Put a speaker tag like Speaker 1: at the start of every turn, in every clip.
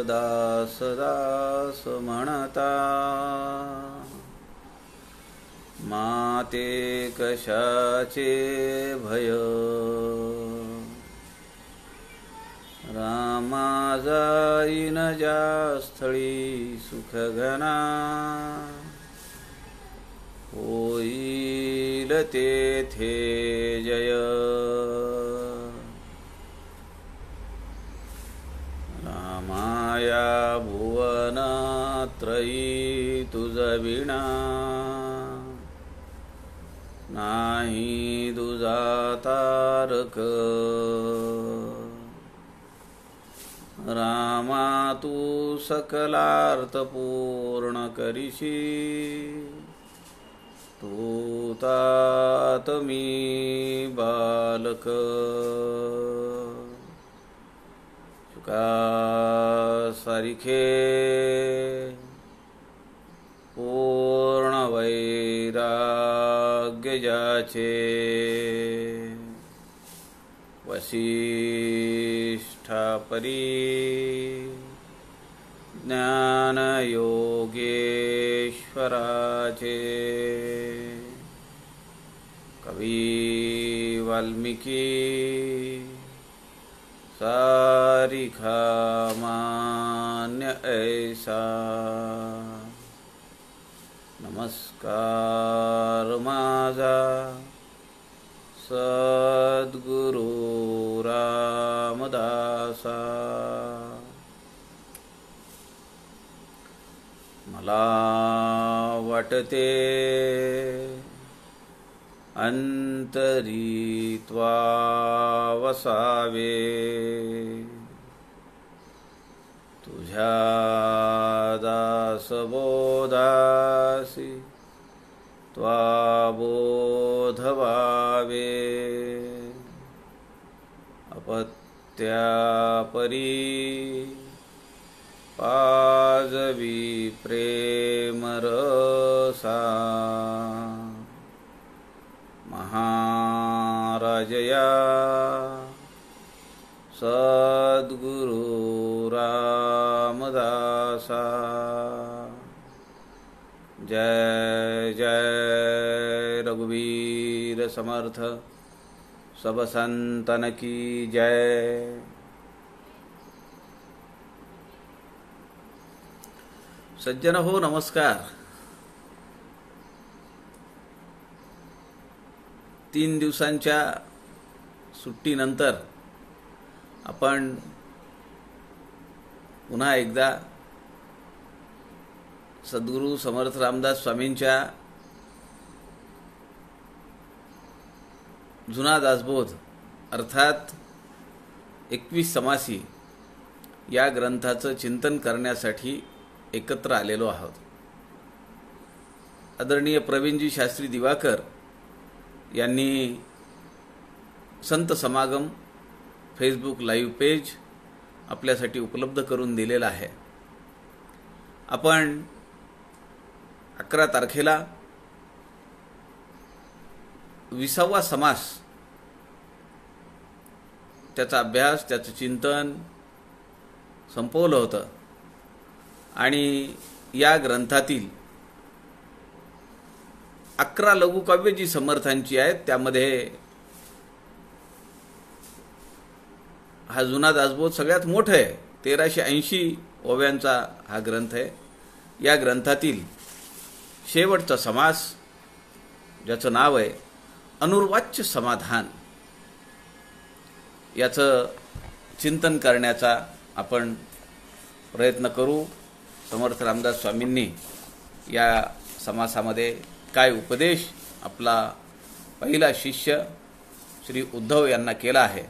Speaker 1: दास दास म्हणता, माते कशाचे भय, रामा जाईन ज्या स्थळी सुख घना, होईल तेथे जय. रामाया भुवनत्रयी तुझ विना, नाही तुझा तारक. रामा तू सकलार्थ पूर्ण करीशी, तू तात मी बालक. शुका सारिखे पूर्ण वैराग्य ज्याचे, वसिष्ठा परी ज्ञान योगेश्वराचे. कवी वाल्मिकी सारिखा मान्य ऐसा, नमस्कार माझा सद्गुरु रामदासा. मला वाटते अंतरी त्वा वसावे, तुझ्या दासबोधासी त्वा बोध व्हावे. अपत्यापरी पाजवी प्रेम रसा, महाराजया सद्गुरु रामदासा. जय जय रघुवीर समर्थ, सब संतन की जय. सज्जन हो, नमस्कार. 3 दिवसांच्या सुट्टीनंतर आपण पुन्हा एकदा सद्गुरू समर्थ रामदास स्वामींच्या जुना दासबोध अर्थात 21 समासी या ग्रंथाचं चिंतन करण्यासाठी एकत्र आलेलो आहोत. आदरणीय प्रवीणजी शास्त्री दिवाकर यांनी संत समागम फेसबुक लाईव्ह पेज आपल्यासाठी उपलब्ध करून दिलेला आहे. आपण 11 तारखेला 20वा समास, त्याचा अभ्यास, त्याचं चिंतन संपवलं होतं आणि या ग्रंथातील 11 लघुकाव्य जी समर्थांची आहेत त्यामध्ये हा जुना दासबोध सगळ्यात मोठा आहे. 1380 ओव्यांचा हा ग्रंथ आहे. या ग्रंथातील शेवटचा समास, ज्याचं नाव आहे अनुर्वाच्य समाधान, याचं चिंतन करण्याचा आपण प्रयत्न करू. समर्थ रामदास स्वामींनी या समासामध्ये काय उपदेश आपला पहिला शिष्य श्री उद्धव यांना केला आहे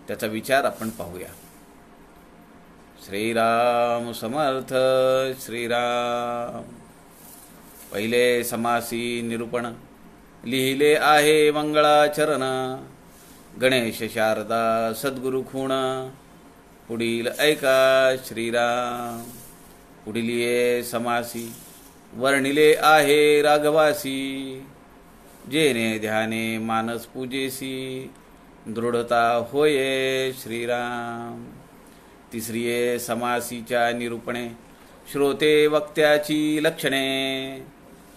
Speaker 1: त्याचा विचार आपण पाहूया. श्रीराम समर्थ. श्रीराम. पहिले समासी निरूपण लिहिले आहे मंगळाचरण, गणेश शारदा सद्गुरु खूण. पुढील ऐका श्रीराम. पुढील ये समासी वर्णिले आहे राघवासी, जेने ध्याने मानस पूजेसी, दृढता होये श्रीराम. तिसरीये समासीच्या निरूपणे श्रोते वक्त्याची लक्षणे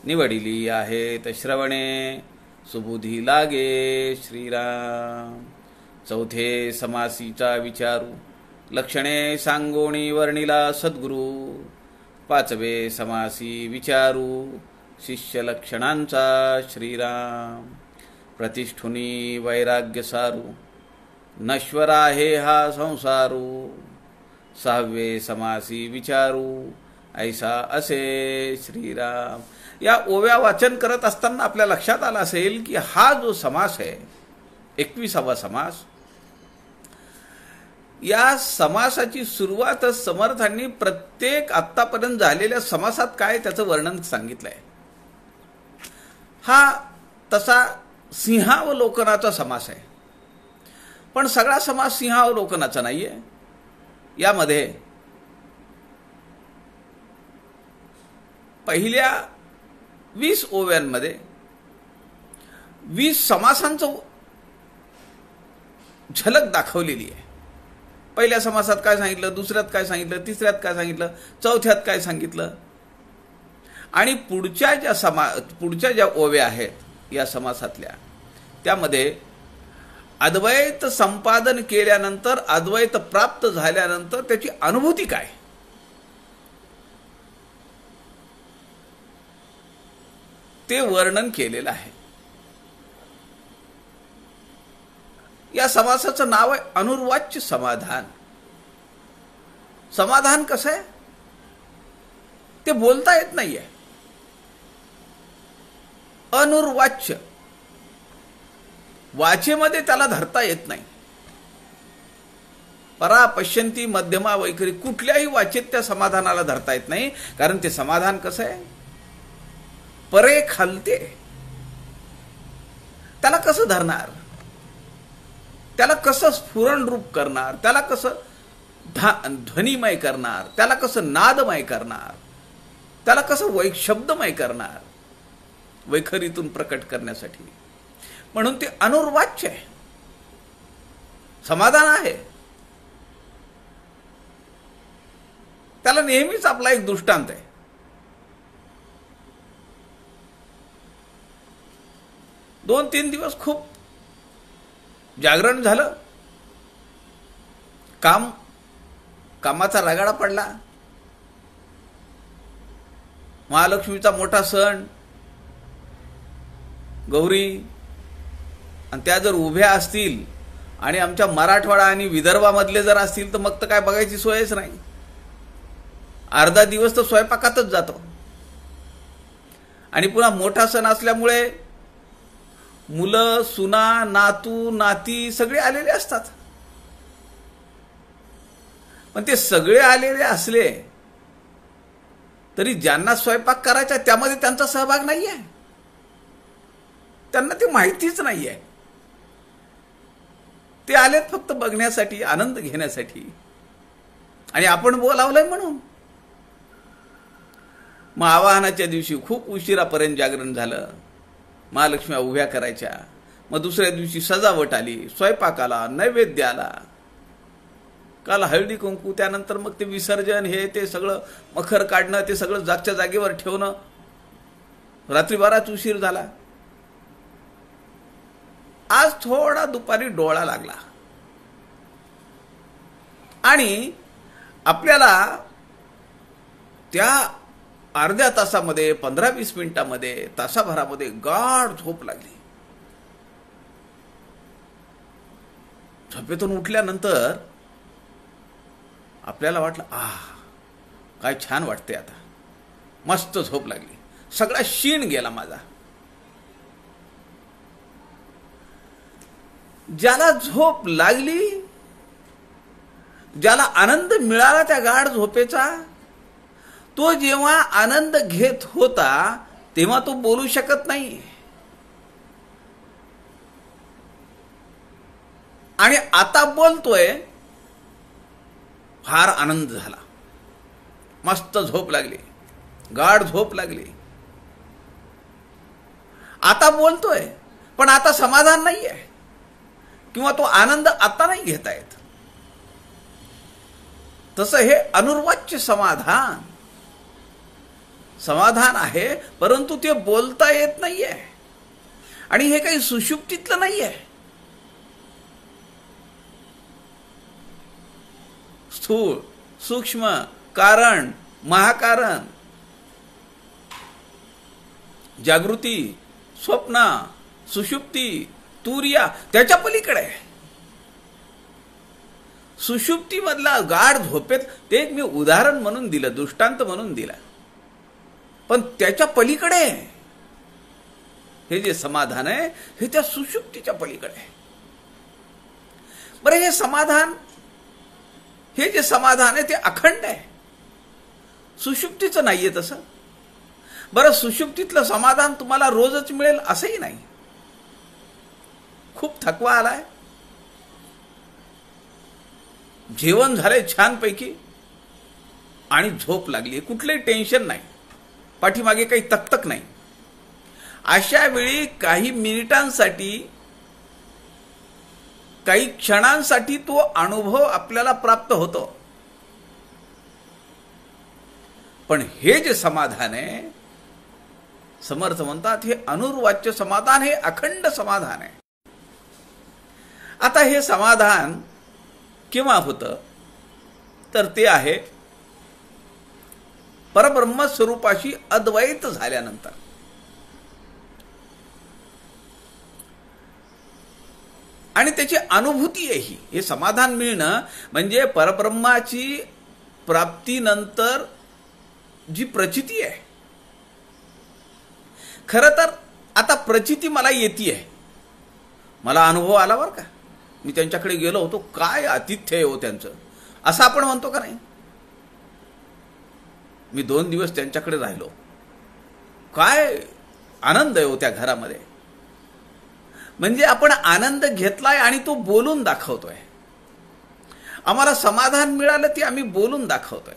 Speaker 1: निवडिली आहेत श्रवणे सुबुधी लागे श्रीराम। चौथे समासीचा विचारू लक्षणे सांगोणी वर्णिला सद्गुरु। पाचवे समासी विचारू शिष्य लक्षणांचा श्रीराम। प्रतिष्ठुनी वैराग्य सारू नश्वर आहे हा संसारू। सहावे समासी विचारू ऐसा असे श्रीराम। या ओव्या वाचन करत असताना आपल्या लक्षात आलं असेल की हा जो समास आहे 21वा समास, या समासाची सुरुवात समर्थांनी प्रत्येक आत्तापर्यंत झालेल्या समासात काय त्याचं वर्णन सांगितलंय। हा तसा सिंहावलोकनाचा समास आहे, पण सगळा समास सिंहावलोकनाचा नाहीये। यामध्ये पहिल्या 20 ओव्यांमध्ये 20 समासांचं झलक दाखवलेली आहे। पहिल्या समासात काय सांगितलं, दुसऱ्यात काय सांगितलं, तिसऱ्यात काय सांगितलं, चौथ्यात काय सांगितलं, आणि पुढच्या ज्या ओव्या आहेत या समासातल्या त्यामध्ये अद्वैत संपादन केल्यानंतर, अद्वैत प्राप्त झाल्यानंतर त्याची अनुभूती काय ते वर्णन केलेलं आहे। या समासाचं नाव आहे अनुर्वाच्य समाधान। समाधान कसं आहे ते बोलता येत नाहीये। अनुर्वाच्य, वाचेमध्ये त्याला धरता येत नाही। परा पश्यंती मध्यमा वैखरी, कुठल्याही वाचेत त्या समाधानाला धरता येत नाही। कारण ते समाधान कसं आहे, परे खालते, त्याला कसं धरणार, त्याला कसं स्फुरणरूप करणार, त्याला कसं ध्वनिमय करणार, त्याला कसं नादमय करणार, त्याला कसं शब्दमय करणार वैखरीतून प्रकट करण्यासाठी। म्हणून ते अनुर्वाच्य आहे, समाधान आहे। त्याला नेहमीच आपला एक दृष्टांत आहे। दोन तीन दिवस खूप जागरण झालं, कामाचा रगाडा पडला, महालक्ष्मीचा मोठा सण गौरी, आणि त्या जर उभ्या असतील आणि आमच्या मराठवाडा आणि विदर्भामधले जर असतील तर मग तर काय बघायची सोयच नाही। अर्धा दिवस तर स्वयंपाकातच जातो। आणि पुन्हा मोठा सण असल्यामुळे मुलं, सुना, नातू, नाती सगळे आलेले असतात। पण ते सगळे आलेले असले तरी ज्यांना स्वयंपाक करायचा त्यामध्ये त्यांचा सहभाग नाहीये, त्यांना ते माहितीच नाहीये। ते आलेत फक्त बघण्यासाठी, आनंद घेण्यासाठी, आणि आपण बोलावलंय म्हणून। मग आवाहनाच्या दिवशी खूप उशिरापर्यंत जागरण झालं, महालक्ष्म्या उभ्या करायच्या, मग दुसऱ्या दिवशी सजावट आली, स्वयंपाक आला, नैवेद्य आला, काल हळदी कुंकू, त्यानंतर मग ते विसर्जन, हे ते सगळं मखर काढणं, ते सगळं जागच्या जागेवर ठेवणं, रात्री बराच उशीर झाला। आज थोडा दुपारी डोळा लागला आणि आपल्याला त्या अर्ध्या तासामध्ये, 15-20 मिनिटांमध्ये, तासाभरामध्ये गाढ झोप लागली। झोपेतून उठल्यानंतर आपल्याला वाटलं, काय छान वाटते, आता मस्त झोप लागली, सगळा शीण गेला माझा। ज्याला झोप लागली, ज्याला आनंद मिळाला त्या गाढ झोपेचा, तो जेव्हा आनंद घेत होता तेव्हा तो बोलू शकत नाही, आणि आता बोलतोय, फार आनंद झाला, मस्त झोप लागली, गाढ झोप लागली। आता बोलतोय पण आता समाधान नाहीये, किंवा तो आनंद आता नाही घेता येत। तसं हे अनुर्वाच्य समाधान समाधान आहे, परंतु ते बोलता येत नाहीये आणि हे काही सुषुप्तीतलं नाहीये. स्थूळ, सूक्ष्म, कारण, महाकारण, जागृती, स्वप्न, सुषुप्ती, तुर्या, त्याच्या पलीकडे. सुषुप्तीमधला गाढ झोपेत ते एक मी उदाहरण म्हणून दिलं, दृष्टांत म्हणून दिला, पण त्याच्या पलीकडे हे जे समाधान आहे हे त्या सुषुप्तीच्या पलीकडे आहे. बरं, हे जे समाधान आहे ते अखंड आहे, सुषुप्तीचं नाहीये तसं. बरं, सुषुप्तीतलं समाधान तुम्हाला रोजच मिळेल असंही नाही. खूप थकवा आलाय, जेवण झालंय छानपैकी आणि झोप लागली, कुठलंही टेन्शन नाही, पाठीमागे काही तकतक नाही. अशा वेळी काही मिनिटांसाठी, काही क्षणांसाठी तो अनुभव आपल्याला प्राप्त होतो. पण हे जे समाधान आहे, समर्थ म्हणतात हे अनुर्वाच्य समाधान, हे अखंड समाधान आहे. आता हे समाधान केव्हा होतं, तर ते आहे परब्रह्म स्वरूपाशी अद्वैत झाल्यानंतर. आणि त्याची अनुभूती आहे ही. हे समाधान मिळणं म्हणजे परब्रह्माची प्राप्तीनंतर जी प्रचिती आहे. खरं तर आता प्रचिती मला येतीये, मला अनुभव आला बरं का, मी त्यांच्याकडे गेलो होतो, काय आतिथ्य आहे हो त्यांचं, असं आपण म्हणतो का नाही. मी 2 दिवस त्यांच्याकडे राहिलो, काय आनंद आहे हो त्या घरामध्ये. म्हणजे आपण आनंद घेतलाय आणि तो बोलून दाखवतोय. आम्हाला समाधान मिळालं ते आम्ही बोलून दाखवतोय.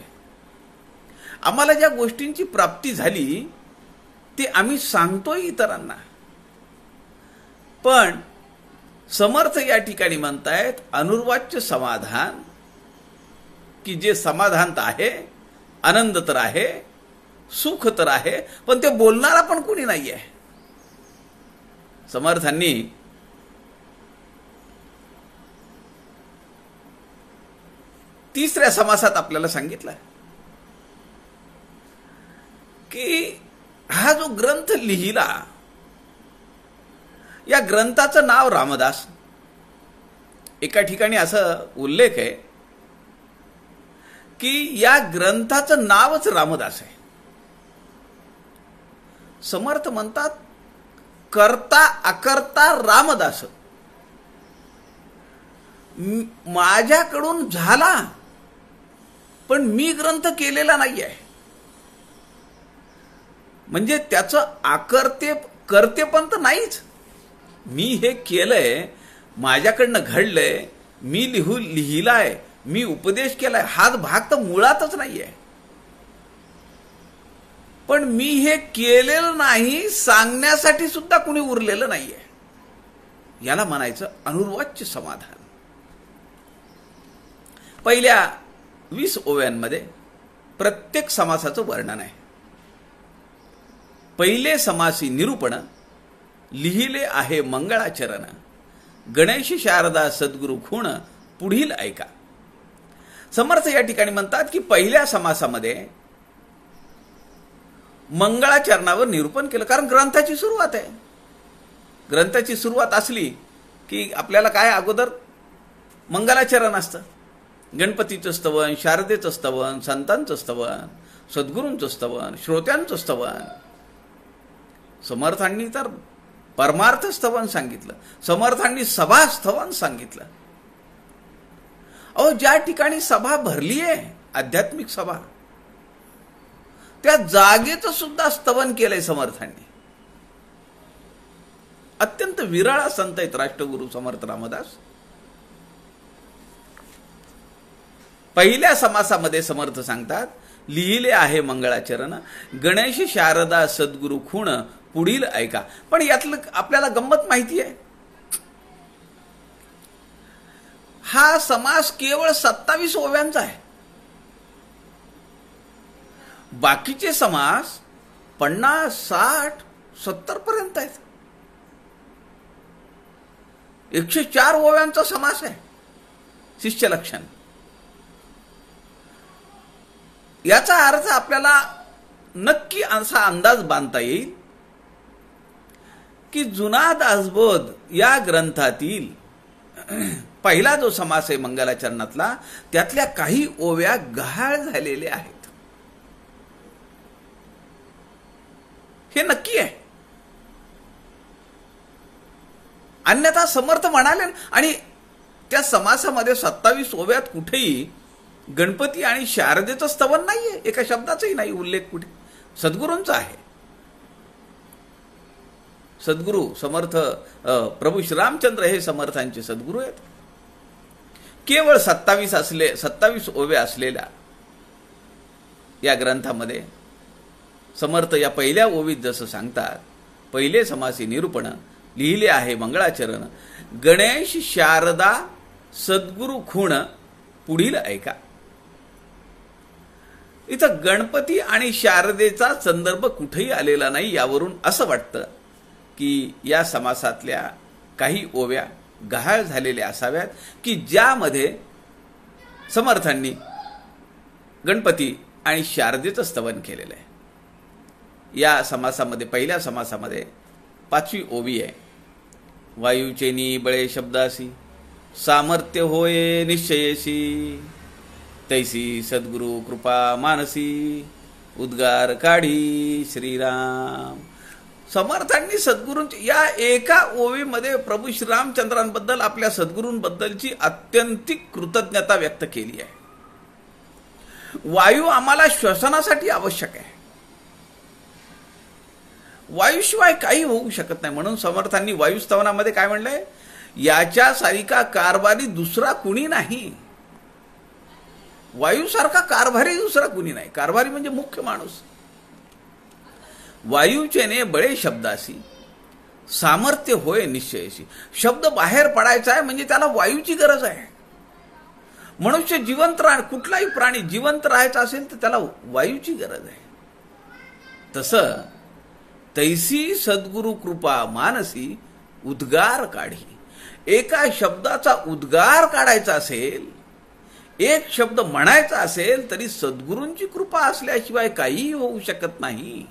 Speaker 1: आम्हाला ज्या गोष्टींची प्राप्ती झाली ते आम्ही सांगतोय इतरांना. पण समर्थ या ठिकाणी म्हणतायत अनुर्वाच्य समाधान, की जे समाधान तर आहे, आनंद तर आहे, सुख तर आहे, पण ते बोलणारा पण कोणी नाहीये. समर्थांनी तिसऱ्या समासात आपल्याला सांगितलं की हा जो ग्रंथ लिहिला, या ग्रंथाचं नाव रामदास. एका ठिकाणी असं उल्लेख आहे की या ग्रंथाचं नावच रामदास आहे. समर्थ म्हणतात करता अकर्ता रामदास. माझ्याकडून झाला पण मी ग्रंथ केलेला नाहीये. म्हणजे त्याचं करते पण तर नाहीच. मी हे केलंय, माझ्याकडनं घडलंय, मी लिहिलाय, मी उपदेश केलाय, हाच भाग तर मुळातच नाहीये. पण मी हे केलेलं नाही सांगण्यासाठी सुद्धा कुणी उरलेलं नाहीये. याला म्हणायचं अनुर्वाच्य समाधान. पहिल्या 20 ओव्यांमध्ये प्रत्येक समासाचं वर्णन आहे. पहिले समासी निरूपण, लिहिले आहे मंगळाचरण, गणेश शारदा सद्गुरु खूण, पुढील ऐका. समर्थ या ठिकाणी म्हणतात की पहिल्या समासामध्ये मंगळाचरणावर निरूपण केलं, कारण ग्रंथाची सुरुवात आहे. ग्रंथाची सुरुवात असली की आपल्याला काय अगोदर मंगलाचरण असतं. गणपतीचं स्तवन, शारदेचं स्तवन, संतांचं स्तवन, सद्गुरूंचं स्तवन, श्रोत्यांचं स्तवन. समर्थांनी तर परमार्थ स्तवन सांगितलं, समर्थांनी सभा स्तवन सांगितलं. अहो, ज्या ठिकाणी सभा भरली आहे, आध्यात्मिक सभा, त्या जागेचं सुद्धा स्तवन केलंय समर्थांनी. अत्यंत विरळा संत आहेत राष्ट्रगुरु समर्थ रामदास. पहिल्या समासामध्ये समर्थ सांगतात लिहिले आहे मंगळाचरण, गणेश शारदा सद्गुरु खूण, पुढील ऐका. पण यातलं आपल्याला गंमत माहिती आहे. हा समास केवळ 27 ओव्यांचा आहे. बाकीचे समास 50, 60, 70 पर्यंत आहेत. 104 ओव्यांचा समास आहे शिष्यलक्षण. याचा अर्थ आपल्याला नक्की असा अंदाज बांधता येईल की जुना दासबोध या ग्रंथातील पहिला जो समास आहे मंगलाचरणातला, त्यातल्या काही ओव्या गहाळ झालेल्या आहेत. हे नक्की आहे. अन्यथा समर्थ म्हणाले, आणि त्या समासामध्ये 27 ओव्यात कुठेही गणपती आणि शारदेचं स्तवन नाहीये, एका शब्दाचाही नाही उल्लेख कुठे. सद्गुरूंचा आहे. सद्गुरू समर्थ प्रभू श्रीरामचंद्र हे समर्थांचे सद्गुरू आहेत. केवळ 27 ओव्या असलेल्या या ग्रंथामध्ये समर्थ या पहिल्या ओवीत जसं सांगतात, पहिले समासी निरूपण लिहिले आहे मंगळाचरण, गणेश शारदा सद्गुरु खूण पुढील ऐका. इथं गणपती आणि शारदेचा संदर्भ कुठेही आलेला नाही. यावरून असं वाटतं की या समासातल्या काही ओव्या गहाळ झालेल्या असाव्यात की ज्यामध्ये समर्थांनी गणपती आणि शारदेचं स्तवन केलेलं आहे. या समासामध्ये पहिल्या समासामध्ये 5वी ओवी आहे. वायुचेनी बळे शब्दासी सामर्थ्य होय निश्चयसी, तैसी सद्गुरु कृपा मानसी उद्गार काढी श्रीराम. समर्थांनी सद्गुरूंची या एका ओवीमध्ये प्रभू श्रीरामचंद्रांबद्दल, आपल्या सद्गुरूंबद्दलची अत्यंतिक कृतज्ञता व्यक्त केली आहे. वायू आम्हाला श्वसनासाठी आवश्यक आहे. वायूशिवाय काही होऊ शकत नाही. म्हणून समर्थांनी वायुस्तवनामध्ये काय म्हणलंय, याच्यासारखा कारभारी दुसरा कुणी नाही. वायूसारखा कारभारी दुसरा कुणी नाही. कारभारी म्हणजे मुख्य माणूस. वायूचेने बळे शब्दासी सामर्थ्य होय निश्चयशी. शब्द बाहेर पडायचा आहे म्हणजे त्याला वायूची गरज आहे. मनुष्य जिवंत कुठलाही प्राणी जिवंत राहायचा असेल तर त्याला वायूची गरज आहे. तसं तैसी सद्गुरु कृपा मानसी उद्गार काढी. एका शब्दाचा उद्गार काढायचा असेल, एक शब्द म्हणायचा असेल तरी सद्गुरूंची कृपा असल्याशिवाय काहीही होऊ शकत नाही.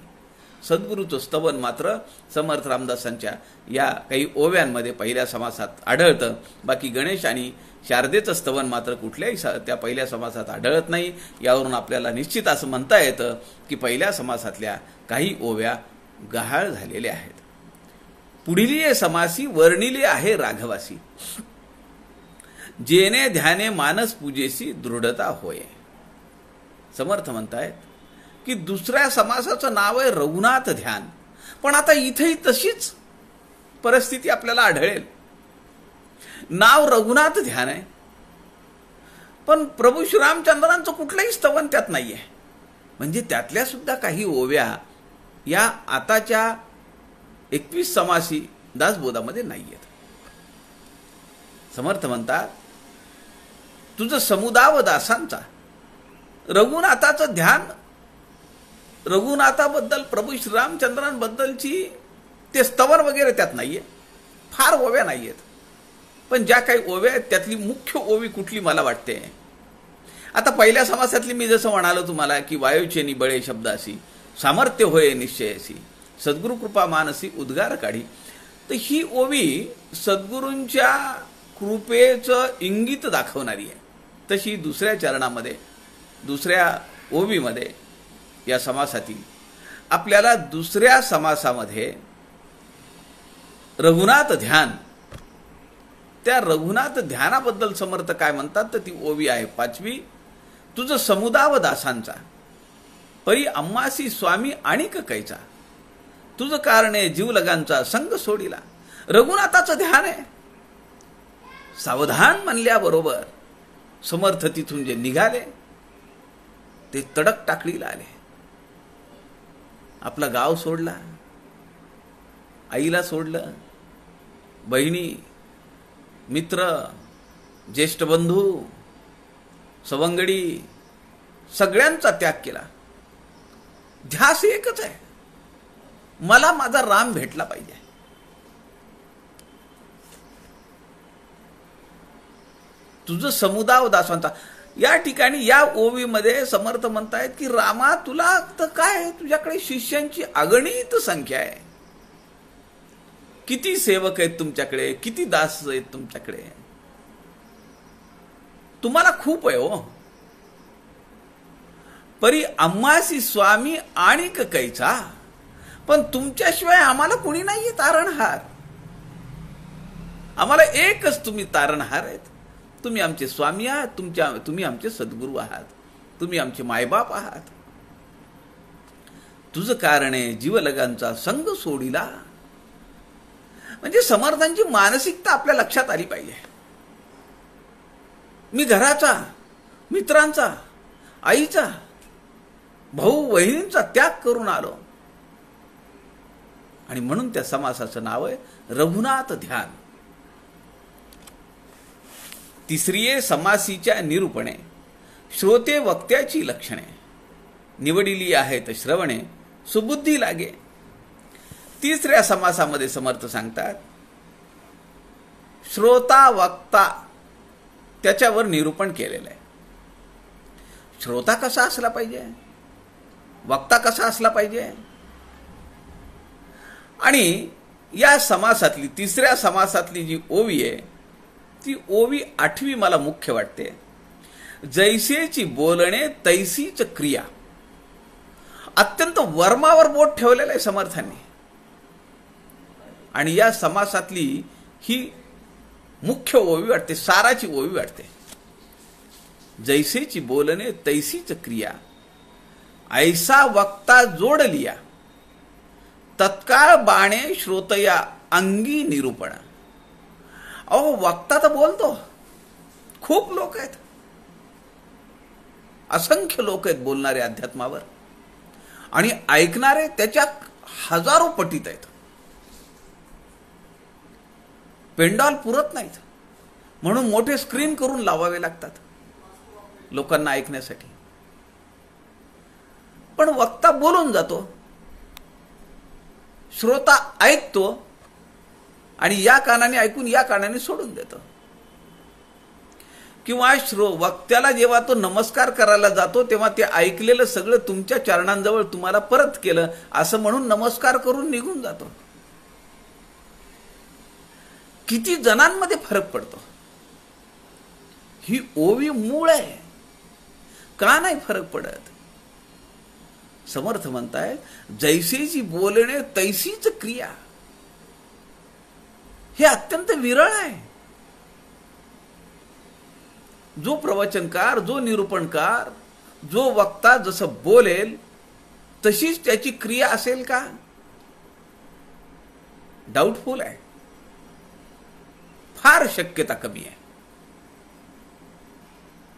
Speaker 1: सद्गुरूचं स्तवन मात्र समर्थ रामदासांच्या या काही ओव्यांमध्ये पहिल्या समासात आढळतं. बाकी गणेश आणि शारदेचं स्तवन मात्र कुठल्याही त्या पहिल्या समासात आढळत नाही. यावरून आपल्याला निश्चित असं म्हणता येतं की पहिल्या समासातल्या काही ओव्या गहाळ झालेल्या आहेत. पुढील समासी वर्णिले आहे राघवासी, जेने ध्याने मानस पूजेसी दृढता होय. समर्थ म्हणतायत की दुसऱ्या समासाचं नाव आहे रघुनाथ ध्यान. पण आता इथेही तशीच परिस्थिती आपल्याला आढळेल. नाव रघुनाथ ध्यान आहे, पण प्रभू श्रीरामचंद्रांचं कुठलंही स्तवन त्यात नाहीये. म्हणजे त्यातल्या सुद्धा काही ओव्या या आताच्या 21 समासी दासबोधामध्ये नाहीयेत. समर्थ म्हणतात, तुझं समुदाव दासांचा रघुनाथाचं ध्यान, रघुनाथाबद्दल प्रभू श्रीरामचंद्रांबद्दलची ते स्तवन वगैरे त्यात नाहीये. फार ओव्या नाहीयेत. पण ज्या काही ओव्या आहेत त्यातली मुख्य ओवी कुठली मला वाटते, आता पहिल्या समासातली मी जसं म्हणालो तुम्हाला की वायुचेनी बळे शब्दासी सामर्थ्य होय निश्चयसी सद्गुरु कृपा मानसी उद्गार काढी. तर ही ओवी सद्गुरूंच्या कृपेचं इंगित दाखवणारी आहे. तशी दुसऱ्या चरणामध्ये, दुसऱ्या ओवीमध्ये या समासातील आपल्याला दुसऱ्या समासामध्ये रघुनाथ ध्यान, त्या रघुनाथ ध्यानाबद्दल समर्थ काय म्हणतात तर ती ओवी आहे 5वी. तुझं समुदाव दासांचा परी अम्मासी स्वामी आणिक कैचा, तुझं कारणे जीवलगांचा संग सोडिला. रघुनाथाचं ध्यान आहे. सावधान म्हणल्याबरोबर समर्थ तिथून जे निघाले ते तडक टाकडीला आले. आपलं गाव सोडला, आईला सोडलं, बहिणी, मित्र, ज्येष्ठ बंधू, सवंगडी सगळ्यांचा त्याग केला. ध्यास एकच आहे, मला माझा राम भेटला पाहिजे. तुझं समुदाय दासवंता. या ठिकाणी या ओवीमध्ये समर्थ म्हणतायत की रामा तुला तर काय, तुझ्याकडे शिष्यांची अगणित संख्या आहे. किती सेवक आहेत तुमच्याकडे, किती दास आहेत तुमच्याकडे, तुम्हाला खूप आहे हो. परी आम्हासी स्वामी आणि कैचा, पण तुमच्याशिवाय आम्हाला कुणी नाहीये तारणहार. आम्हाला एकच तुम्ही तारणहार आहेत. तुम्ही आमचे स्वामी आहात, तुम्ही आमचे सद्गुरू आहात, तुम्ही आमचे मायबाप आहात. तुझं कारण आहे जीवलगांचा संग सोडिला. म्हणजे समर्थांची मानसिकता आपल्या लक्षात आली पाहिजे. मी घराचा, मित्रांचा, आईचा, भाऊ बहिणींचा त्याग करून आलो. आणि म्हणून त्या समासाचं नाव आहे रघुनाथ ध्यान. तिसरीये समासीच्या निरूपणे श्रोते वक्त्याची लक्षणे निवडिली आहेत श्रवणे सुबुद्धी लागे. तिसऱ्या समासामध्ये समर्थ सांगतात श्रोता वक्ता त्याच्यावर निरूपण केलेलं आहे. श्रोता कसा असला पाहिजे, वक्ता कसा असला पाहिजे. आणि या समासातली तिसऱ्या समासातली जी ओवी आहे ती ओवी 8वी मला मुख्य वाटते. जैसेची बोलणे तैसीच क्रिया. अत्यंत वर्मावर बोट ठेवलेलं आहे समर्थांनी. आणि या समासातली ही मुख्य ओवी वाटते, साराची ओवी वाटते. जैसेची बोलणे तैसीच क्रिया, ऐसा वक्ता जोड लिया, तत्काळ बाणे श्रोतया अंगी निरूपण. अहो वक्ता तर बोलतो, खूप लोक आहेत, असंख्य लोक आहेत बोलणारे अध्यात्मावर, आणि ऐकणारे त्याच्या हजारो पटीत आहेत. पेंडॉल पुरत नाहीत, म्हणून मोठे स्क्रीन करून लावावे लागतात लोकांना ऐकण्यासाठी. पण वक्ता बोलून जातो, श्रोता ऐकतो आणि या कानाने ऐकून या कानाने सोडून देतो. किंवा वक्त्याला जेव्हा तो नमस्कार करायला जातो तेव्हा ते ऐकलेलं सगळं तुमच्या चरणांजवळ तुम्हाला परत केलं असं म्हणून नमस्कार करून निघून जातो. किती जणांमध्ये फरक पडतो. ही ओवी मूळ आहे, का नाही फरक पडत. समर्थ म्हणताय जैसेची बोलणे तैसीच क्रिया. हे अत्यंत विरळ आहे. जो प्रवचनकार, जो निरूपणकार, जो वक्ता जसं बोलेल तशीच त्याची क्रिया असेल का, डाऊटफुल आहे. फार शक्यता कमी आहे.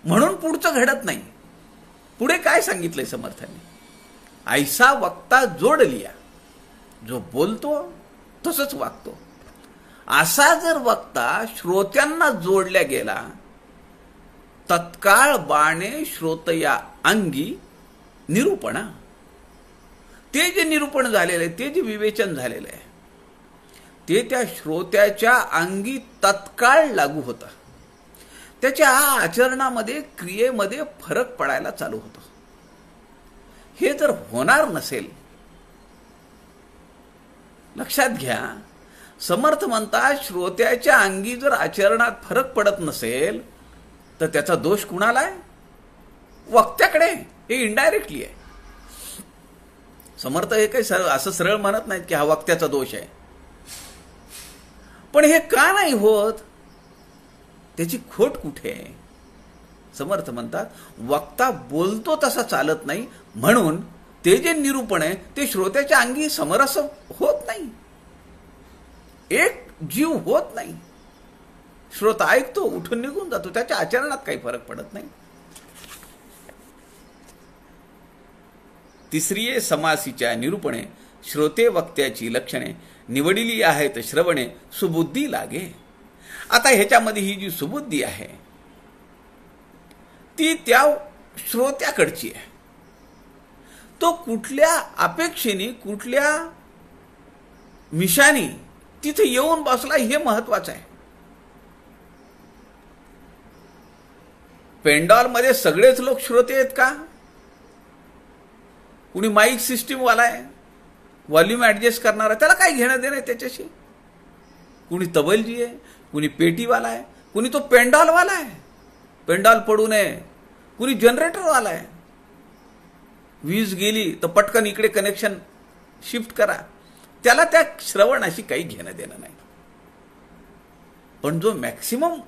Speaker 1: म्हणून पुढचं घडत नाही. पुढे काय सांगितलंय समर्थांनी, ऐसा वक्ता जोड लिया. जो बोलतो तसंच वागतो. असा जर वक्ता श्रोत्यांना जोडल्या गेला, तत्काळ बाणे श्रोतया अंगी निरूपणा. ते जे निरूपण झालेलं आहे, ते जे विवेचन झालेलं आहे, ते त्या श्रोत्याच्या अंगी तत्काळ लागू होतं. त्याच्या आचरणामध्ये, क्रियेमध्ये फरक पडायला चालू होतो. हे जर होणार नसेल, लक्षात घ्या, समर्थ म्हणतात श्रोत्याच्या अंगी जर आचरणात फरक पडत नसेल तर त्याचा दोष कुणाला आहे, वक्त्याकडे. हे इनडायरेक्टली आहे. समर्थ हे काही असं सरळ म्हणत नाहीत की हा वक्त्याचा दोष आहे. पण हे का नाही होत, त्याची खोट कुठे आहे. समर्थ म्हणतात वक्ता बोलतो तसा चालत नाही, म्हणून ते जे निरूपण आहे ते श्रोत्याच्या अंगी समरस होत नाही, एक जीव होत नाही. श्रोता ऐकतो, उठून निघून जातो, त्याच्या आचरणात काही फरक पडत नाही. तिसरीये समासीच्या निरूपणे श्रोते वक्त्याची लक्षणे निवडिली आहेत श्रवणे सुबुद्धी लागे. आता ह्याच्यामध्ये ही जी सुबुद्धी आहे ती त्या श्रोत्याकडची आहे. तो कुठल्या अपेक्षेने, कुठल्या मिशानी तिथे येऊन बसला हे महत्वाचं आहे. पेंडॉलमध्ये सगळेच लोक श्रोते आहेत का? कुणी माईक सिस्टीम वाला आहे, व्हॉल्यूम ऍडजस्ट करणारा, त्याला काय घेणं देणं आहे त्याच्याशी? कुणी तबलजी आहे, कुणी पेटीवाला आहे, कुणी तो पेंडॉलवाला आहे, पेंडॉल पडू नये, कुणी जनरेटरवाला आहे. वीज गेली तर पटकन इकडे कनेक्शन शिफ्ट करा, त्याला त्या श्रवणाशी काही घेणं देणं नाही. पण जो मॅक्सिमम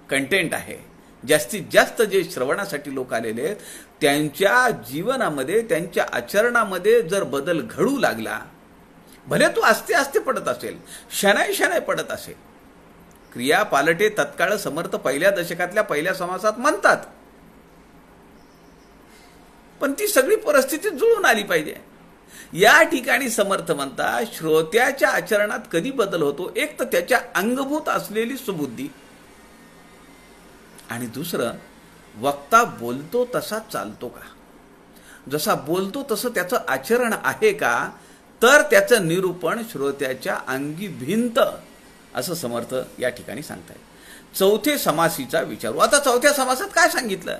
Speaker 1: कंटेंट आहे, जास्तीत जास्त जे श्रवणासाठी लोक आलेले आहेत, त्यांच्या जीवनामध्ये, त्यांच्या आचरणामध्ये जर बदल घडू लागला, भले तो आस्ते आस्ते पडत असेल, शनाय शनाय पडत असेल. क्रिया पालटे तत्काळ समर्थ पहिल्या दशकातल्या पहिल्या समासात म्हणतात, पण ती सगळी परिस्थिती जुळून आली पाहिजे. या ठिकाणी समर्थ म्हणतात, श्रोत्याच्या आचरणात कधी बदल होतो? एक तर त्याच्या अंगभूत असलेली सुबुद्धी, आणि दुसरं, वक्ता बोलतो तसा चालतो का? जसा बोलतो तसं त्याचं आचरण आहे का? तर त्याचं निरूपण श्रोत्याच्या अंगी भिंत, असं समर्थ या ठिकाणी सांगतायत. चौथे समासीचा विचारू. आता चौथ्या समासात काय सांगितलं?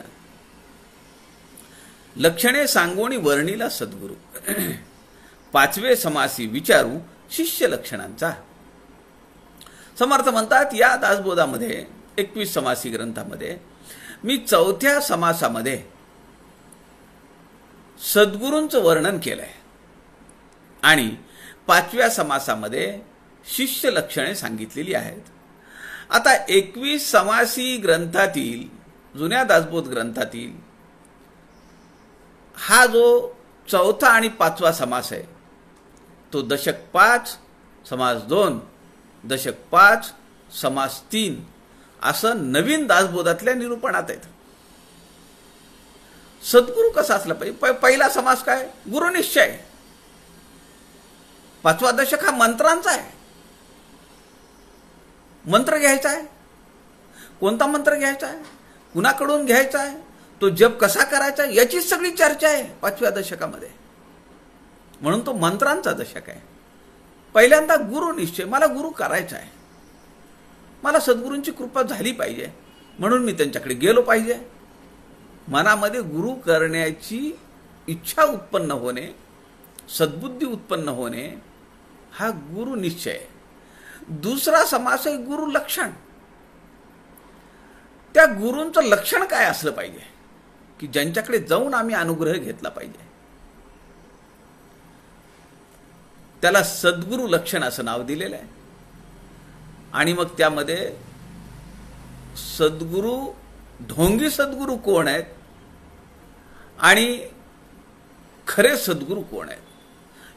Speaker 1: लक्षणे सांगोणी वर्णीला सद्गुरू. पाचवे समासी विचारू शिष्य लक्षणांचा. समर्थ म्हणतात, या दासबोधामध्ये 21 समासी ग्रंथामध्ये मी चौथ्या समासामध्ये सद्गुरूंचं वर्णन केलंय आणि पाचव्या समासामध्ये शिष्य लक्षणे सांगितलेली आहेत. आता 21 समासी ग्रंथातील, जुन्या दासबोध ग्रंथातील हा जो चौथा आणि पाचवा समास आहे, तो दशक 5 समास 2, दशक 5 समास 3 असं नवीन दासबोधातल्या निरूपणात आहेत. सद्गुरू कसा असला पाहिजे? पहिला समास काय? गुरुनिश्चय. पाचवा दशक हा मंत्रांचा आहे. मंत्र घ्यायचा आहे. कोणता मंत्र घ्यायचा आहे, कुणाकडून घ्यायचा आहे, तो जप कसा करायचा, याची सगळी चर्चा आहे पाचव्या दशकामध्ये. म्हणून तो मंत्रांचा दशक आहे. पहिल्यांदा गुरुनिश्चय, मला गुरु करायचा आहे, मला सद्गुरूंची कृपा झाली पाहिजे, म्हणून मी त्यांच्याकडे गेलो पाहिजे. मनामध्ये गुरु करण्याची इच्छा उत्पन्न होणे, सद्बुद्धी उत्पन्न होणे, हा गुरुनिश्चय. दुसरा समास आहे गुरु लक्षण. त्या गुरूंचं लक्षण काय असलं पाहिजे की ज्यांच्याकडे जाऊन आम्ही अनुग्रह घेतला पाहिजे, त्याला सद्गुरू लक्षण असं नाव दिलेलं आहे. आणि मग त्यामध्ये सद्गुरू, ढोंगी सद्गुरू कोण आहेत आणि खरे सद्गुरू कोण आहेत,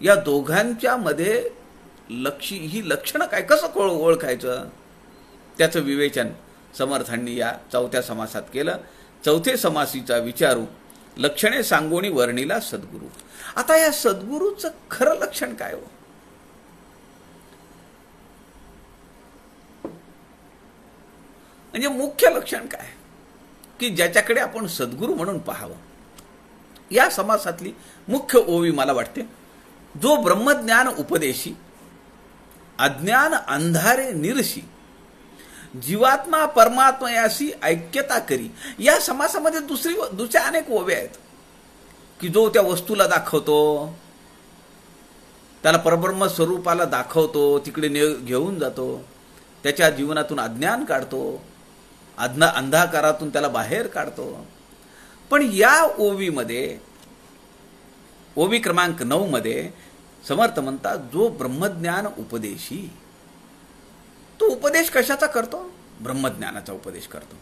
Speaker 1: या दोघांच्या मध्ये ही लक्षणं काय, कसं ओळखायचं, त्याचं विवेचन समर्थांनी या चौथ्या समासात केलं. चौथे समासीचा विचारू लक्षणे सांगोणी वर्णीला सद्गुरू. आता या सद्गुरूचं खरं लक्षण काय हो? म्हणजे मुख्य लक्षण काय की ज्याच्याकडे आपण सद्गुरू म्हणून पाहावं? या समासातली मुख्य ओवी मला वाटते, जो ब्रह्मज्ञान उपदेशी, अज्ञान अंधारे निरशी, जीवात्मा परमात्मा याशी ऐक्यता करी. या समासामध्ये दुसऱ्या अनेक ओव्या आहेत की जो त्या वस्तूला दाखवतो, त्याला परब्रह्म स्वरूपाला दाखवतो, तिकडे घेऊन जातो, त्याच्या जीवनातून अज्ञान काढतो, अंधाकारातून त्याला बाहेर काढतो. पण या ओवीमध्ये, ओवी क्रमांक 9 मध्ये समर्थ म्हणतात, जो ब्रह्मज्ञान उपदेशी, तो उपदेश कशाचा करतो? ब्रह्मज्ञानाचा उपदेश करतो.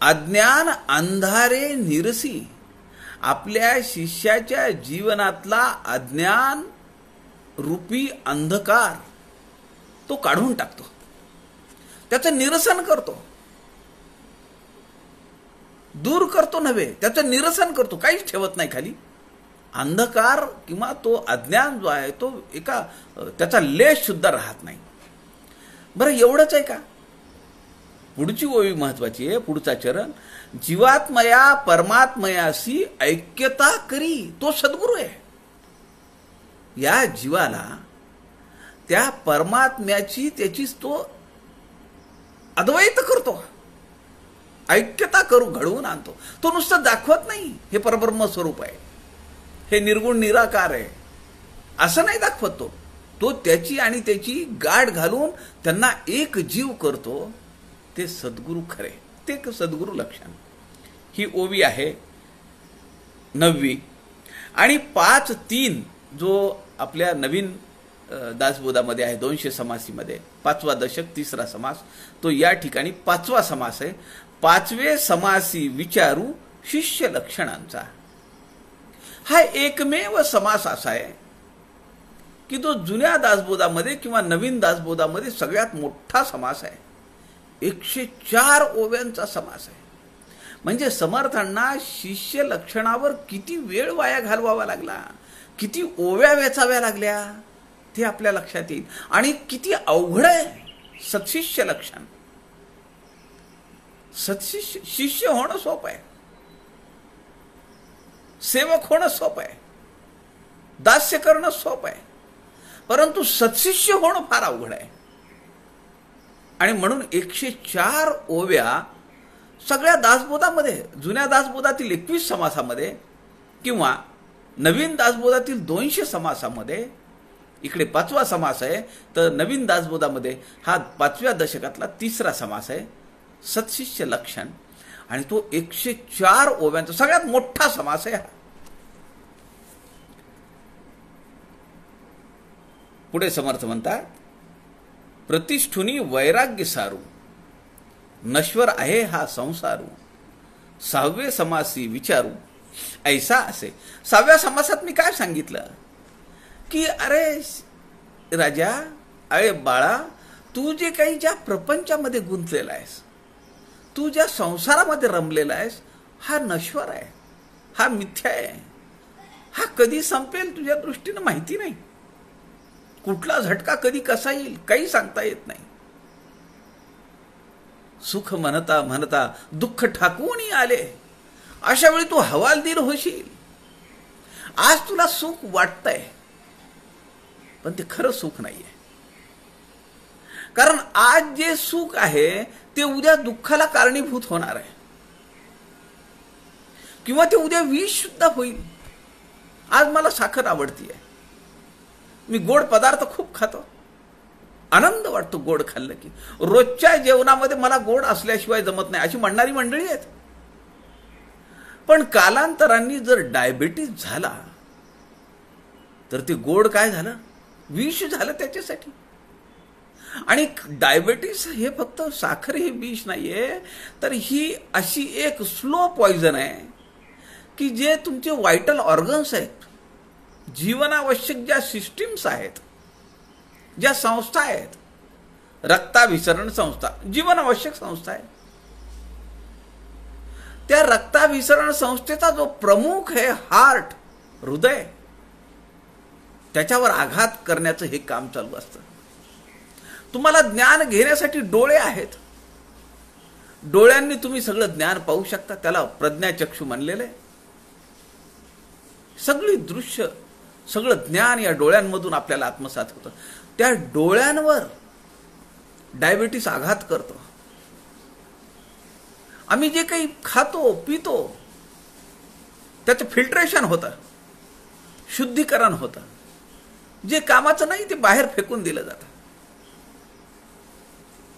Speaker 1: अज्ञान अंधारे निरसी, आपल्या शिष्याच्या जीवनातला अज्ञान रूपी अंधकार तो काढून टाकतो, त्याचं निरसन करतो. दूर करतो नव्हे, त्याचं निरसन करतो, काहीच ठेवत नाही खाली. अंधकार किंवा तो अज्ञान जो आहे तो त्याचा लेश सुद्धा राहत नाही. बरं, एवढंच आहे का? पुढची ओवी महत्वाची आहे, पुढचा चरण, जीवात्मया परमात्मयाशी ऐक्यता करी, तो सद्गुरू आहे. या जीवाला त्या परमात्म्याची त्याचीच तो अद्वैत करतो, ऐक्यता करू घडवून आणतो. तो नुसतं दाखवत नाही हे परब्रह्म स्वरूप आहे, हे निर्गुण निराकार आहे, असं नाही दाखवत. तो त्याची आणि त्याची गाठ घालून त्यांना एक जीव करतो. ते सद्गुरू खरे, ते सद्गुरू लक्षण. ही ओवी आहे 9वी. आणि 5-3 जो आपल्या नवीन दासबोधामध्ये आहे 200 समासीमध्ये 5वा दशक 3रा समास, तो या ठिकाणी 5वा समास आहे. 5वे समासी विचारू शिष्य लक्षणांचा. हा एकमेव समास असा आहे की तो जुन्या दासबोधामध्ये किंवा नवीन दासबोधामध्ये सगळ्यात मोठा समास आहे. 104 ओव्यांचा समास आहे. म्हणजे समर्थांना शिष्य लक्षणावर किती वेळ वाया घालवावा लागला, किती ओव्या वेचाव्या लागल्या ते आपल्या लक्षात येईल. आणि किती अवघड आहे सत्शिष्य लक्षण. शिष्य होणं सोपं आहे, सेवक होणं सोपं आहे, दास्य करणं सोपं आहे, परंतु सत्शिष्य होणं फार अवघड आहे. आणि म्हणून 104 ओव्या सगळ्या दासबोधामध्ये, जुन्या दासबोधातील 21 समासामध्ये किंवा नवीन दासबोधातील 200 समासामध्ये, इकडे 5वा समास आहे, तर नवीन दासबोधामध्ये हा 5व्या दशकातला 3रा समास आहे, सत्शिष्य लक्षण. आणि तो 104 ओव्यांचा सगळ्यात मोठा समास आहे हा. पुढे समर्थ म्हणतात, प्रतिष्ठुनी वैराग्य सारू, नश्वर आहे हा संसारू, 6वे समासी विचारू ऐसा असे. 6व्या समासात मी काय सांगितलं की अरे राजा, अरे बाळा, तू जे काही ज्या प्रपंचामध्ये गुंतलेला आहेस, तू ज्या संसारामध्ये रमलेला आहेस, हा नश्वर आहे, हा मिथ्या आहे, हा कधी संपेल तुझ्या दृष्टीनं माहिती नाही. कुठला झटका कधी कसा येईल काही सांगता येत नाही. सुख म्हणता म्हणता दुःख ठाकून आले, अशा वेळी तू हवालदिल होशील. आज तुला सुख वाटतंय, पण ते खरं सुख नाहीये. कारण आज जे सुख आहे ते उद्या दुःखाला कारणीभूत होणार आहे, किंवा ते उद्या विष सुद्धा होईल. आज मला साखर आवडतीये, मी गोड पदार्थ खूप खातो, आनंद वाटतो गोड खाल्लं की. रोजच्या जेवणामध्ये मला गोड असल्याशिवाय जमत नाही अशी म्हणणारी मंडळी आहेत. पण कालांतरांनी जर डायबिटीज झाला तर ते गोड काय झालं, विष झालं त्याच्यासाठी. आणि डायबिटीस हे फक्त साखर हे विष नाहीये, तर ही अशी एक स्लो पॉइझन आहे की जे तुमचे व्हायटल ऑर्गन्स आहेत, जीवनावश्यक ज्या सिस्टीम्स आहेत, ज्या संस्था आहेत, रक्ताभिसरण संस्था जीवनावश्यक संस्था आहे, त्या रक्ताभिसरण संस्थेचा जो प्रमुख आहे हार्ट, हृदय, त्याच्यावर आघात करण्याचं हे काम चालू असतं. तुम्हाला ज्ञान घेण्यासाठी डोळे आहेत, डोळ्यांनी तुम्ही सगळं ज्ञान पाहू शकता, त्याला प्रज्ञाचक्षु म्हणलेलं आहे. सगळी दृश्य, सगळं ज्ञान या डोळ्यांमधून आपल्याला आत्मसात होतं. त्या डोळ्यांवर डायबिटीस आघात करतो. आम्ही जे काही खातो पितो त्याचं फिल्ट्रेशन होतं, शुद्धीकरण होतं. जे कामाचं नाही ते बाहेर फेकून दिलं जातं.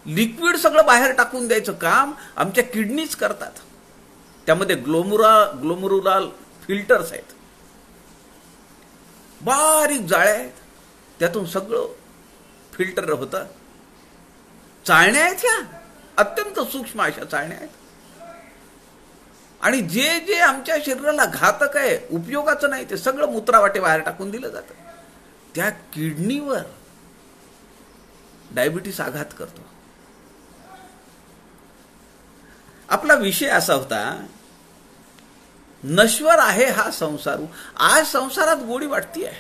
Speaker 1: लिक्विड सगळं बाहेर टाकून द्यायचं काम आमच्या किडनीज करतात. त्यामध्ये ग्लोमरुलाल फिल्टर्स आहेत, बारीक जाळ्या आहेत, त्यातून सगळं फिल्टर होतं. चाळण्या आहेत, ह्या अत्यंत सूक्ष्म अशा चाळण्या आहेत. आणि जे जे आमच्या शरीराला घातक आहे, उपयोगाचं नाही, ते सगळं मूत्रावाटे बाहेर टाकून दिलं जातं. त्या किडनीवर डायबिटीस आघात करतो. आपला विषय असा होता, नश्वर आहे हा संसारू. आज संसारात गोडी वाटतीये,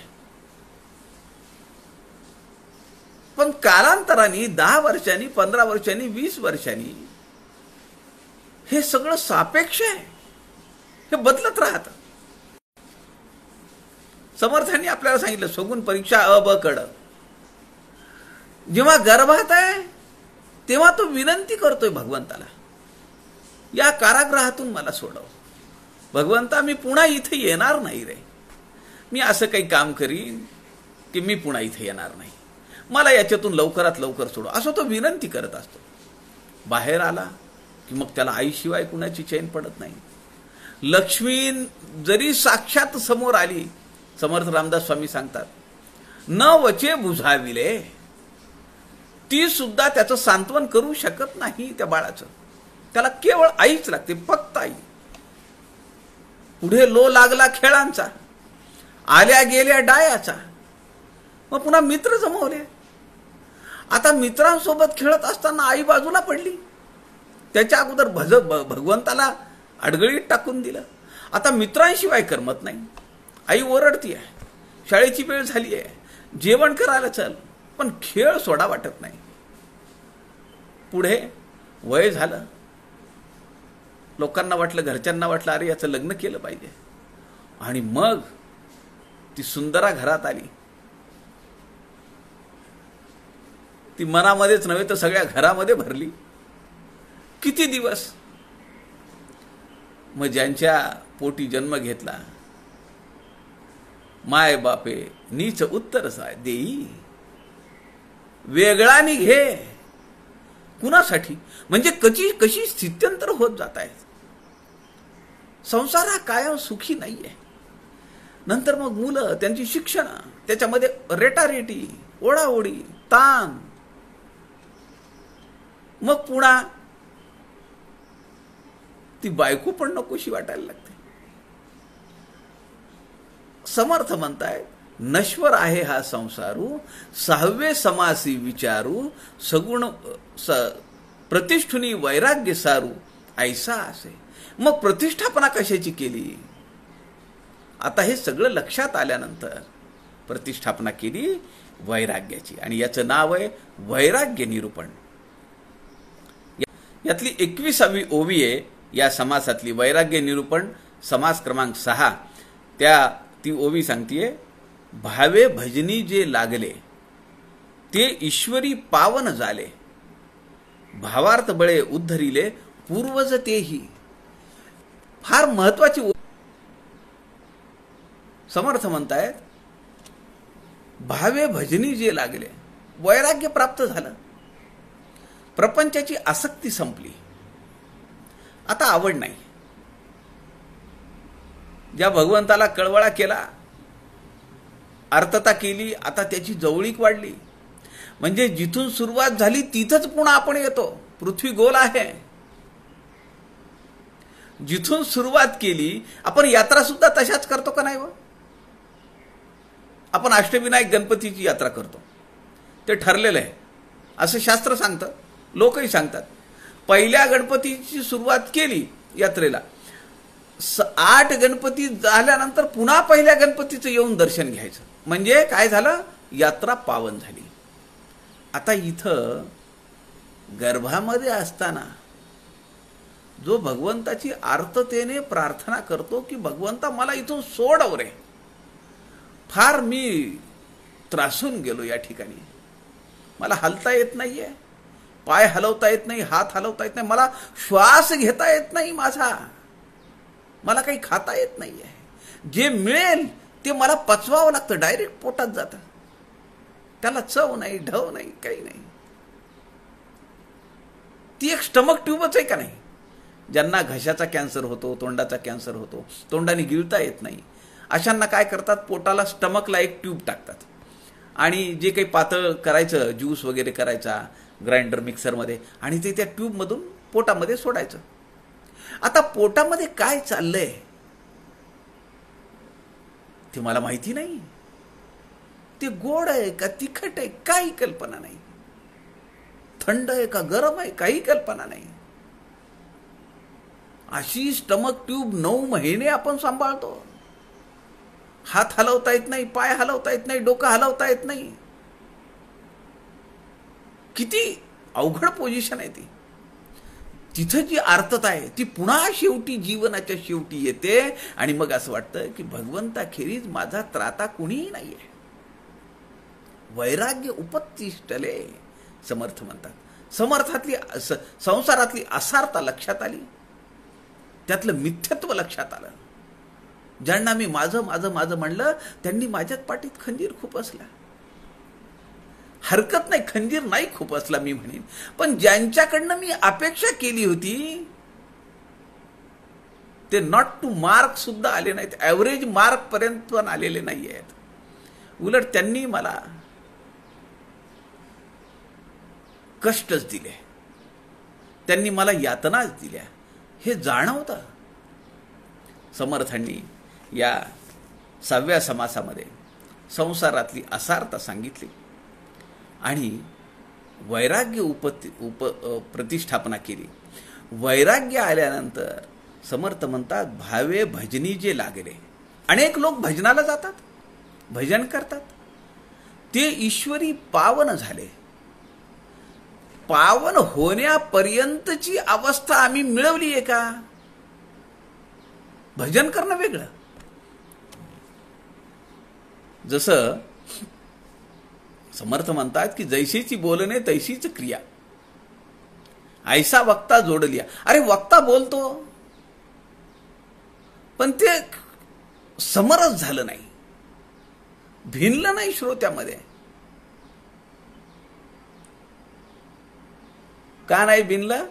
Speaker 1: पण कालांतराने 10 वर्षांनी, 15 वर्षांनी, 20 वर्षांनी हे सगळं सापेक्ष आहे, हे बदलत राहतं. समर्थांनी आपल्याला सांगितलं सगुण परीक्षा अ ब कड. जेव्हा गर्भात आहे तेव्हा तो विनंती करतोय भगवंताला, या कारागृहातून मला सोडव. भगवंता, मी पुन्हा इथे येणार नाही रे. मी असं काही काम करीन की मी पुन्हा इथे येणार नाही. मला याच्यातून लवकरात लवकर सोडव, असं तो विनंती करत असतो. बाहेर आला की मग त्याला आईशिवाय कुणाची चैन पडत नाही. लक्ष्मी जरी साक्षात समोर आली, समर्थ रामदास स्वामी सांगतात, न वचे बुझाविले, ती सुद्धा त्याचं सांत्वन करू शकत नाही त्या बाळाचं. त्याला केवळ आईच लागते, फक्त आई. पुढे लो लागला खेळांचा, आल्या गेल्या डायाचा. मग पुन्हा मित्र जमवले. आता मित्रांसोबत खेळत असताना आई बाजूला पडली. त्याच्या अगोदर भगवंताला अडगळीत टाकून दिलं. आता मित्रांशिवाय करमत नाही. आई ओरडती आहे, शाळेची वेळ झाली आहे, जेवण करायला चल, पण खेळ सोडा वाटत नाही. पुढे वय झालं. लोकांना वाटलं, घरच्यांना वाटलं, अरे याचं लग्न केलं पाहिजे. आणि मग ती सुंदरा घरात आली. ती मनामध्येच नव्हे तर सगळ्या घरामध्ये भरली. किती दिवस. मग ज्यांच्या पोटी जन्म घेतला, माय बापे नीच उत्तर देई, वेगळा निघे. कुणासाठी? म्हणजे कशी स्थित्यंतर होत जात आहेत. संसार हा कायम सुखी नाहीये. नंतर मग मुलं, त्यांची शिक्षण, त्याच्यामध्ये रेटारेटी, ओढाओढी, ताण. मग पुन्हा ती बायको पण नकोशी वाटायला लागते. समर्थ म्हणतायत, नश्वर आहे हा संसारू, सहावे समासी विचारू, सगुण प्रतिष्ठुनी वैराग्य सारू, ऐसा असे. मग प्रतिष्ठापना कशाची केली? आता हे सगळं लक्षात आल्यानंतर प्रतिष्ठापना केली वैराग्याची, आणि याचं नाव आहे वैराग्य निरूपण. यातली 21वी ओवी आहे या समासातली, वैराग्य निरूपण, समास क्रमांक 6. ती ओवी सांगतीये, भावे भजनी जे लागले ते ईश्वरी पावन झाले, भावार्थ बळे उद्धरिले पूर्वज तेही. फार महत्वाची समर्थ म्हणतायत, भावे भजनी जे लागले, वैराग्य प्राप्त झालं, प्रपंचाची आसक्ती संपली, आता आवड नाही. ज्या भगवंताला कळवळा केला, अर्थता केली, आता त्याची जवळीक वाढली. म्हणजे जिथून सुरुवात झाली तिथंच पुन्हा आपण येतो. पृथ्वी गोल आहे. जिथून सुरुवात केली, आपण यात्रा सुद्धा तशाच करतो का नाही? आपण अष्टविनायक गणपतीची यात्रा करतो, ते ठरलेलं आहे असं शास्त्र सांगतं, लोकही सांगतात. पहिल्या गणपतीची सुरुवात केली यात्रेला, 8 गणपती झाल्यानंतर पुन्हा पहिल्या गणपतीचं येऊन दर्शन घ्यायचं. म्हणजे काय झालं? यात्रा पावन झाली. आता इथं गर्भामध्ये असताना जो भगवंताची आर्ततेने प्रार्थना करतो की भगवंता मला इथून सोडव रे, फार मी त्रासून गेलो या ठिकाणी, मला हलता येत नाहीये, पाय हलवता येत नाही, हात हलवता येत नाही, मला श्वास घेता येत नाही माझा, मला काही खाता येत नाहीये, जे मिळेल ते मला पचवावं लागतं, डायरेक्ट पोटात जातं, त्याला चव नाही, ढव नाही, काही नाही. ती एक स्टमक ट्यूबच आहे का नाही? ज्यांना घशाचा कॅन्सर होतो, तोंडाचा कॅन्सर होतो, तोंडाने गिळता येत नाही, अशांना काय करतात, पोटाला स्टमकला एक ट्यूब टाकतात आणि जे काही पातळ करायचं, ज्यूस वगैरे करायचा ग्राइंडर मिक्सरमध्ये, आणि ते त्या ट्यूबमधून पोटामध्ये सोडायचं. आता पोटामध्ये काय चाललंय ते मला माहिती नाही. ते गोड आहे का तिखट आहे काही कल्पना नाही, थंड आहे का गरम आहे काही कल्पना नाही. अशी स्टमक ट्यूब 9 महिने आपण सांभाळतो. हात हलवता येत नाही, पाय हलवता येत नाही, डोकं हलवता येत नाही. किती अवघड पोझिशन आहे ती. तिथं जी आर्तता आहे ती पुन्हा शेवटी जीवनाच्या शेवटी येते आणि मग असं वाटतं की भगवंताखेरीज माझा त्राता कुणीही नाहीये. वैराग्य उपत्तिष्ठले समर्थ म्हणतात. समर्थातली संसारातली असारता लक्षात आली, त्यातलं मिथ्यत्व लक्षात आलं. ज्यांना मी माझं माझं माझं म्हणलं त्यांनी माझ्यात पाठीत खंजीर खुपसला. हरकत नाही, खंजीर नाही खुपसला मी म्हणेन, पण ज्यांच्याकडनं मी अपेक्षा केली होती ते नॉट टू मार्क सुद्धा आले नाहीत, ॲव्हरेज मार्क पर्यंत पण आलेले नाही आहेत. उलट त्यांनी मला कष्टच दिले, त्यांनी मला यातनाच दिल्या. हे जाणवतं. समर्थांनी या 6व्या समासामध्ये संसारातली असारता सांगितली आणि वैराग्य प्रतिष्ठापना केली. वैराग्य आल्यानंतर समर्थ म्हणतात भावे भजनी जे लागले. अनेक लोक भजनाला जातात, भजन करतात, ते ईश्वरी पावन झाले. पावन होण्यापर्यंतची अवस्था आम्ही मिळवली आहे का? भजन करणं वेगळं. जसं समर्थ म्हणतात की जैशीची बोलणे तैशीच क्रिया, ऐसा वक्ता जोडलिया. अरे वक्ता बोलतो पण ते समरस झालं नाही, भिनलं नाही श्रोत्यामध्ये. का नाही भिनलं?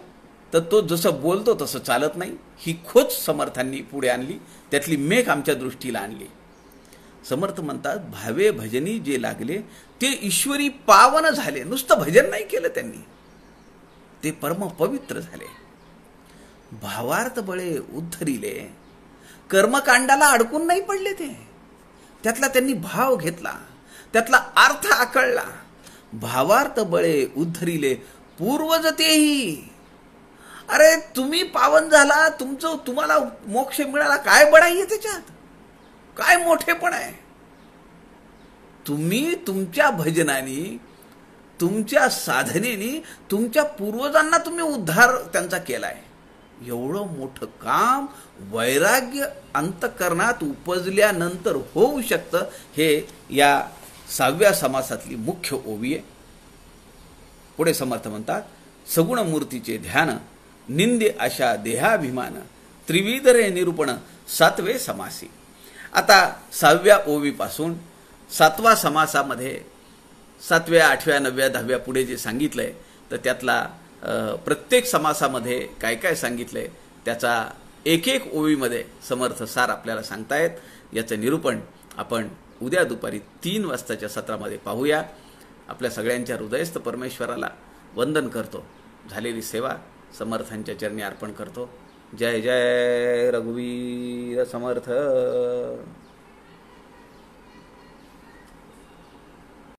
Speaker 1: तर तो जसं बोलतो तसं चालत नाही. ही खोच समर्थांनी पुढे आणली, त्यातली मेघ आमच्या दृष्टीला आणली. समर्थ म्हणतात भावे भजनी जे लागले ते ईश्वरी पावन झाले. नुसतं भजन नाही केलं त्यांनी, ते परम पवित्र झाले. भावार्थ बळे उद्धरिले, कर्मकांडाला अडकून नाही पडले ते. त्यातला त्यांनी भाव घेतला, त्यातला अर्थ आकळला. भावार्थ बळे उद्धरिले पूर्वजतेही. अरे तुम्ही पावन झाला, तुम्हाला मोक्ष मिळाला, काय बडाई आहे त्याच्यात? काय मोठेपण आहे? तुम्ही तुमच्या भजनाने, तुमच्या साधनेने तुमच्या पूर्वजांना तुम्ही उद्धार त्यांचा केलाय. एवढं मोठं काम वैराग्य अंतःकरणात उपजल्यानंतर होऊ शकतं. हे या 6व्या समासातली मुख्य ओवी आहे. पुढे समर्थ म्हणतात सगुण मूर्तीचे ध्यान, निंदे अशा देहाभिमान, त्रिविधरे निरूपण 7वे समासी. आता 6व्या ओवीपासून 7वा समासामध्ये 7व्या, 8व्या, 9व्या, 10व्या पुढे जे सांगितलंय तर त्यातला प्रत्येक समासामध्ये काय काय सांगितलंय त्याचा एक एक ओवीमध्ये समर्थ सार आपल्याला सांगतायत. याचं निरूपण आपण उद्या दुपारी 3 वाजताच्या सत्रामध्ये पाहूया. आपल्या सगळ्यांच्या हृदयस्थ परमेश्वराला वंदन करतो. झालेली सेवा समर्थांच्या चरणी अर्पण करतो. जय जय रघुवीर समर्थ.